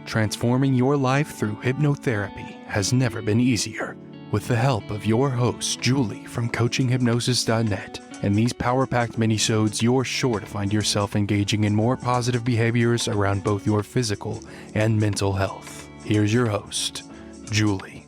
Transforming your life through hypnotherapy has never been easier. With the help of your host, Julie from CoachingHypnosis.net, and these power-packed minisodes, you're sure to find yourself engaging in more positive behaviors around both your physical and mental health. Here's your host, Julie.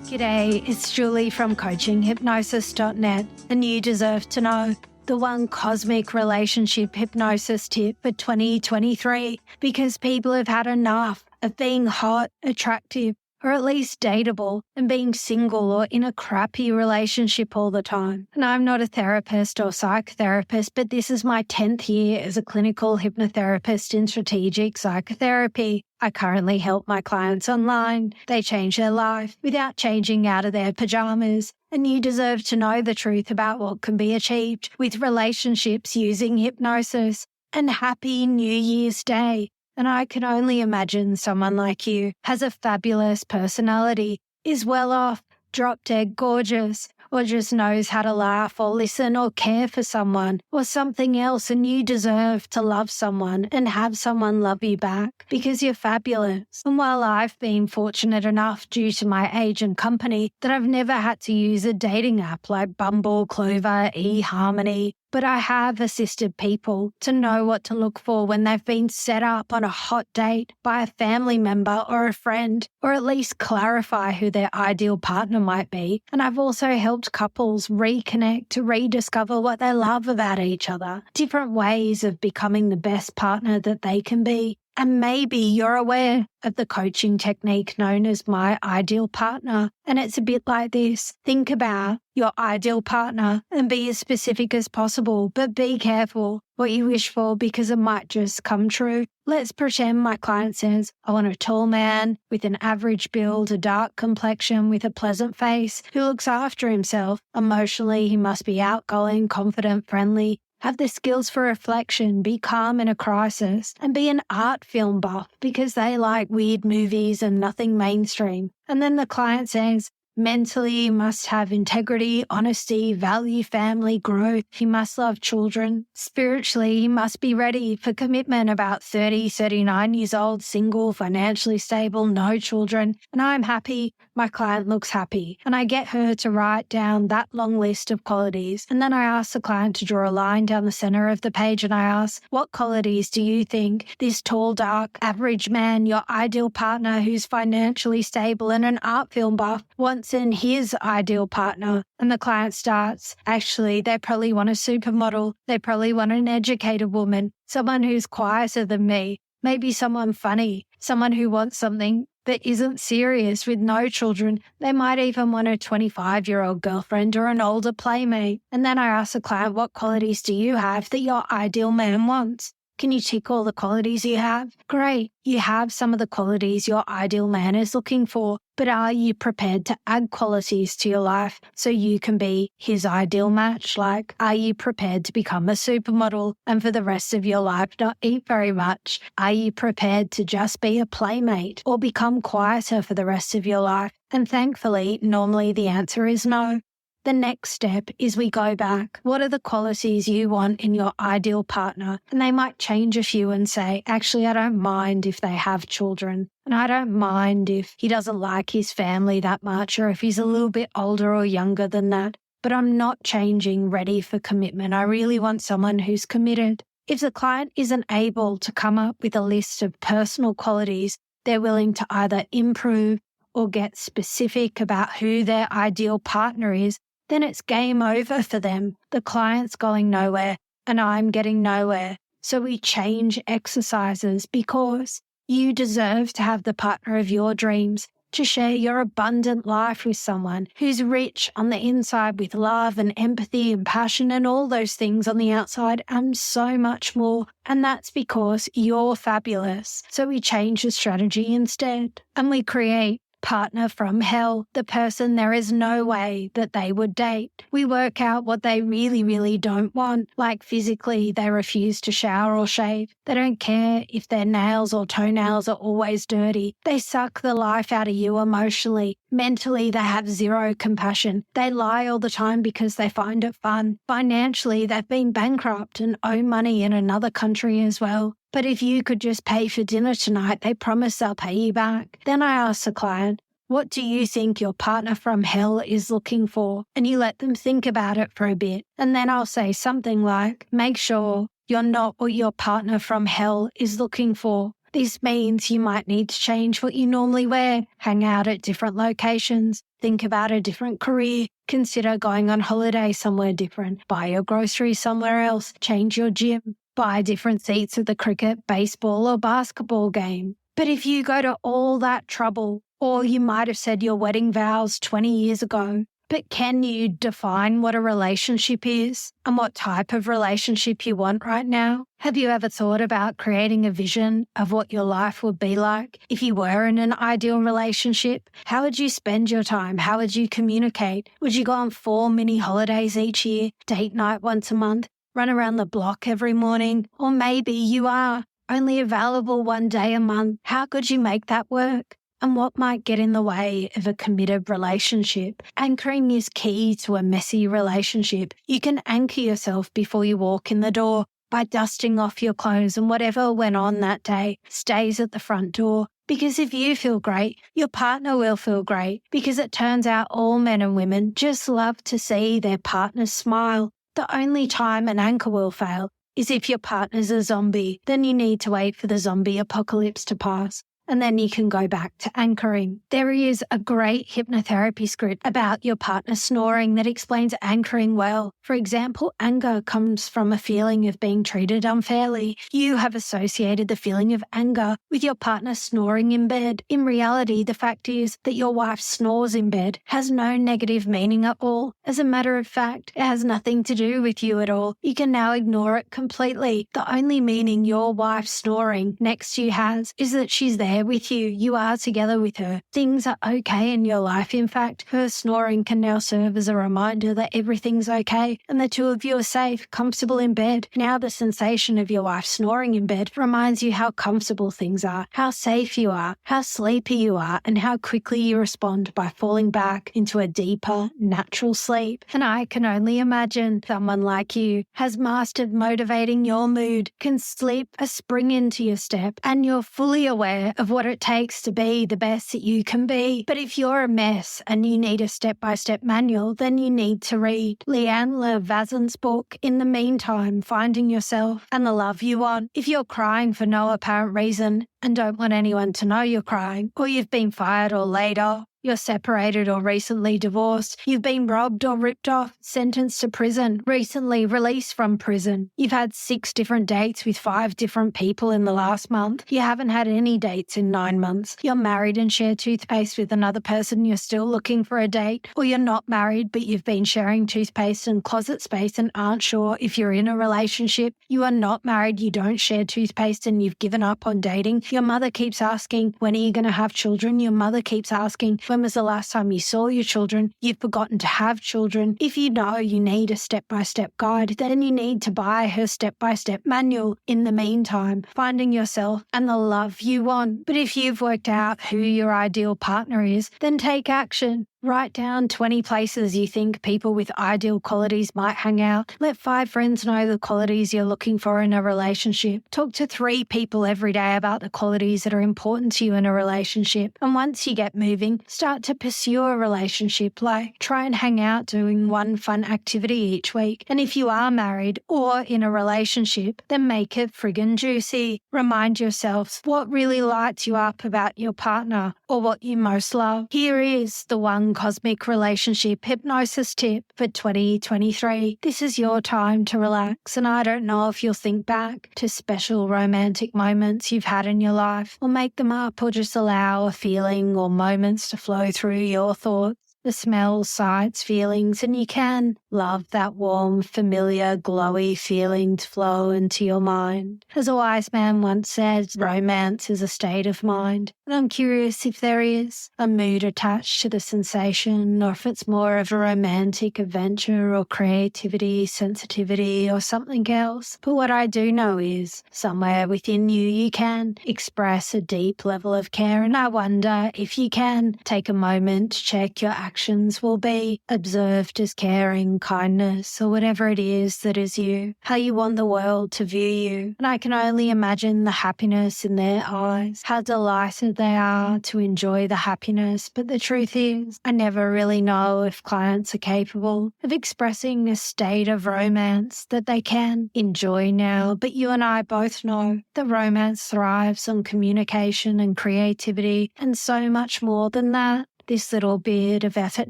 G'day, it's Julie from CoachingHypnosis.net, and you deserve to know the one cosmic relationship hypnosis tip for 2023, because people have had enough of being hot, attractive, or at least dateable, and being single or in a crappy relationship all the time. And I'm not a therapist or psychotherapist, but this is my 10th year as a clinical hypnotherapist in strategic psychotherapy. I currently help my clients online. They change their life without changing out of their pajamas. And you deserve to know the truth about what can be achieved with relationships using hypnosis. And happy New Year's Day. And I can only imagine someone like you has a fabulous personality, is well off, drop-dead gorgeous, or just knows how to laugh or listen or care for someone or something else, and you deserve to love someone and have someone love you back because you're fabulous. And while I've been fortunate enough due to my age and company that I've never had to use a dating app like Bumble, Clover, eHarmony, but I have assisted people to know what to look for when they've been set up on a hot date by a family member or a friend, or at least clarify who their ideal partner might be. And I've also helped couples reconnect to rediscover what they love about each other, different ways of becoming the best partner that they can be. And maybe you're aware of the coaching technique known as My Ideal Partner. And it's a bit like this. Think about your ideal partner and be as specific as possible, but be careful what you wish for because it might just come true. Let's pretend my client says, I want a tall man with an average build, a dark complexion with a pleasant face who looks after himself. Emotionally, he must be outgoing, confident, friendly. Have the skills for reflection, be calm in a crisis, and be an art film buff because they like weird movies and nothing mainstream. And then the client says, mentally, he must have integrity, honesty, value, family, growth. He must love children. Spiritually, he must be ready for commitment, about 30, 39 years old, single, financially stable, no children. And I'm happy. My client looks happy. And I get her to write down that long list of qualities. And then I ask the client to draw a line down the center of the page, and I ask, what qualities do you think this tall, dark, average man, your ideal partner who's financially stable and an art film buff, wants in his ideal partner? And the client starts, actually, they probably want a supermodel. They probably want an educated woman, someone who's quieter than me, maybe someone funny, someone who wants something that isn't serious with no children. They might even want a 25-year-old girlfriend or an older playmate. And then I ask the client, what qualities do you have that your ideal man wants? Can you tick all the qualities you have? Great. You have some of the qualities your ideal man is looking for, but are you prepared to add qualities to your life so you can be his ideal match? Like, are you prepared to become a supermodel and for the rest of your life not eat very much? Are you prepared to just be a playmate or become quieter for the rest of your life? And thankfully, normally the answer is no. The next step is we go back. What are the qualities you want in your ideal partner? And they might change a few and say, actually, I don't mind if they have children. And I don't mind if he doesn't like his family that much or if he's a little bit older or younger than that. But I'm not changing ready for commitment. I really want someone who's committed. If the client isn't able to come up with a list of personal qualities, they're willing to either improve or get specific about who their ideal partner is, then it's game over for them. The client's going nowhere and I'm getting nowhere. So we change exercises because you deserve to have the partner of your dreams, to share your abundant life with someone who's rich on the inside with love and empathy and passion and all those things on the outside and so much more. And that's because you're fabulous. So we change the strategy instead and we create partner from hell, the person there is no way that they would date. We work out what they really, really don't want, like physically they refuse to shower or shave. They don't care if their nails or toenails are always dirty. They suck the life out of you emotionally. Mentally, they have zero compassion. They lie all the time because they find it fun. Financially, they've been bankrupt and owe money in another country as well. But if you could just pay for dinner tonight, they promise they'll pay you back. Then I ask the client, what do you think your partner from hell is looking for? And you let them think about it for a bit. And then I'll say something like, make sure you're not what your partner from hell is looking for. This means you might need to change what you normally wear, hang out at different locations, think about a different career, consider going on holiday somewhere different, buy your groceries somewhere else, change your gym, buy different seats at the cricket, baseball or basketball game. But if you go to all that trouble, or you might have said your wedding vows 20 years ago, but can you define what a relationship is and what type of relationship you want right now? Have you ever thought about creating a vision of what your life would be like if you were in an ideal relationship? How would you spend your time? How would you communicate? Would you go on 4 mini holidays each year, date night once a month, run around the block every morning? Or maybe you are only available 1 day a month. How could you make that work? And what might get in the way of a committed relationship? Anchoring is key to a messy relationship. You can anchor yourself before you walk in the door by dusting off your clothes, and whatever went on that day stays at the front door. Because if you feel great, your partner will feel great. Because it turns out all men and women just love to see their partners smile. The only time an anchor will fail is if your partner's a zombie. Then you need to wait for the zombie apocalypse to pass. And then you can go back to anchoring. There is a great hypnotherapy script about your partner snoring that explains anchoring well. For example, anger comes from a feeling of being treated unfairly. You have associated the feeling of anger with your partner snoring in bed. In reality, the fact is that your wife snores in bed has no negative meaning at all. As a matter of fact, it has nothing to do with you at all. You can now ignore it completely. The only meaning your wife snoring next to you has is that she's there with you. You are together with her. Things are okay in your life. In fact, her snoring can now serve as a reminder that everything's okay and the two of you are safe, comfortable in bed. Now the sensation of your wife snoring in bed reminds you how comfortable things are, how safe you are, how sleepy you are, and how quickly you respond by falling back into a deeper, natural sleep. And I can only imagine someone like you has mastered motivating your mood, can slip a spring into your step, and you're fully aware of what it takes to be the best that you can be. But if you're a mess and you need a step-by-step manual, then you need to read Leanne Levazin's book, In the Meantime, Finding Yourself and the Love You Want. If you're crying for no apparent reason and don't want anyone to know you're crying, or you've been fired or laid off, you're separated or recently divorced, you've been robbed or ripped off, sentenced to prison, recently released from prison, you've had 6 different dates with 5 different people in the last month, you haven't had any dates in 9 months, you're married and share toothpaste with another person, you're still looking for a date, or you're not married but you've been sharing toothpaste and closet space and aren't sure if you're in a relationship, you are not married, you don't share toothpaste and you've given up on dating, your mother keeps asking, when are you going to have children? Your mother keeps asking, when was the last time you saw your children? You've forgotten to have children. If you know you need a step-by-step guide, then you need to buy her step-by-step manual. In the meantime, finding yourself and the love you want. But if you've worked out who your ideal partner is, then take action. Write down 20 places you think people with ideal qualities might hang out. Let 5 friends know the qualities you're looking for in a relationship. Talk to 3 people every day about the qualities that are important to you in a relationship. And once you get moving, start to pursue a relationship. Like, try and hang out doing one fun activity each week. And if you are married or in a relationship, then make it friggin' juicy. Remind yourselves what really lights you up about your partner or what you most love. Here is the one cosmic relationship hypnosis tip for 2023. This is your time to relax, and I don't know if you'll think back to special romantic moments you've had in your life, or make them up, or just allow a feeling or moments to flow through your thoughts. the smells, sights, feelings, and you can love that warm, familiar, glowy feeling to flow into your mind. As a wise man once said, romance is a state of mind. And I'm curious if there is a mood attached to the sensation, or if it's more of a romantic adventure or creativity, sensitivity, or something else. But what I do know is somewhere within you can express a deep level of care. And I wonder if you can take a moment to check your actions will be observed as caring, kindness, or whatever it is that is you, how you want the world to view you. And I can only imagine the happiness in their eyes, how delighted they are to enjoy the happiness. But the truth is, I never really know if clients are capable of expressing a state of romance that they can enjoy now. But you and I both know that romance thrives on communication and creativity and so much more than that. This little bit of effort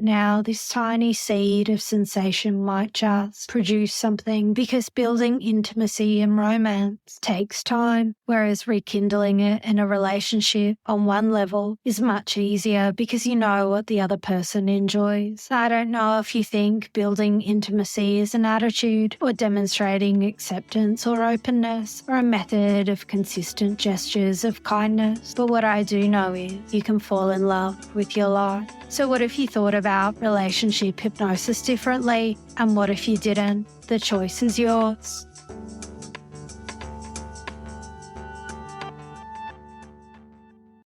now, this tiny seed of sensation might just produce something, because building intimacy and romance takes time, whereas rekindling it in a relationship on one level is much easier because you know what the other person enjoys. I don't know if you think building intimacy is an attitude or demonstrating acceptance or openness or a method of consistent gestures of kindness, but what I do know is you can fall in love with your life. So what if you thought about relationship hypnosis differently? And what if you didn't? The choice is yours.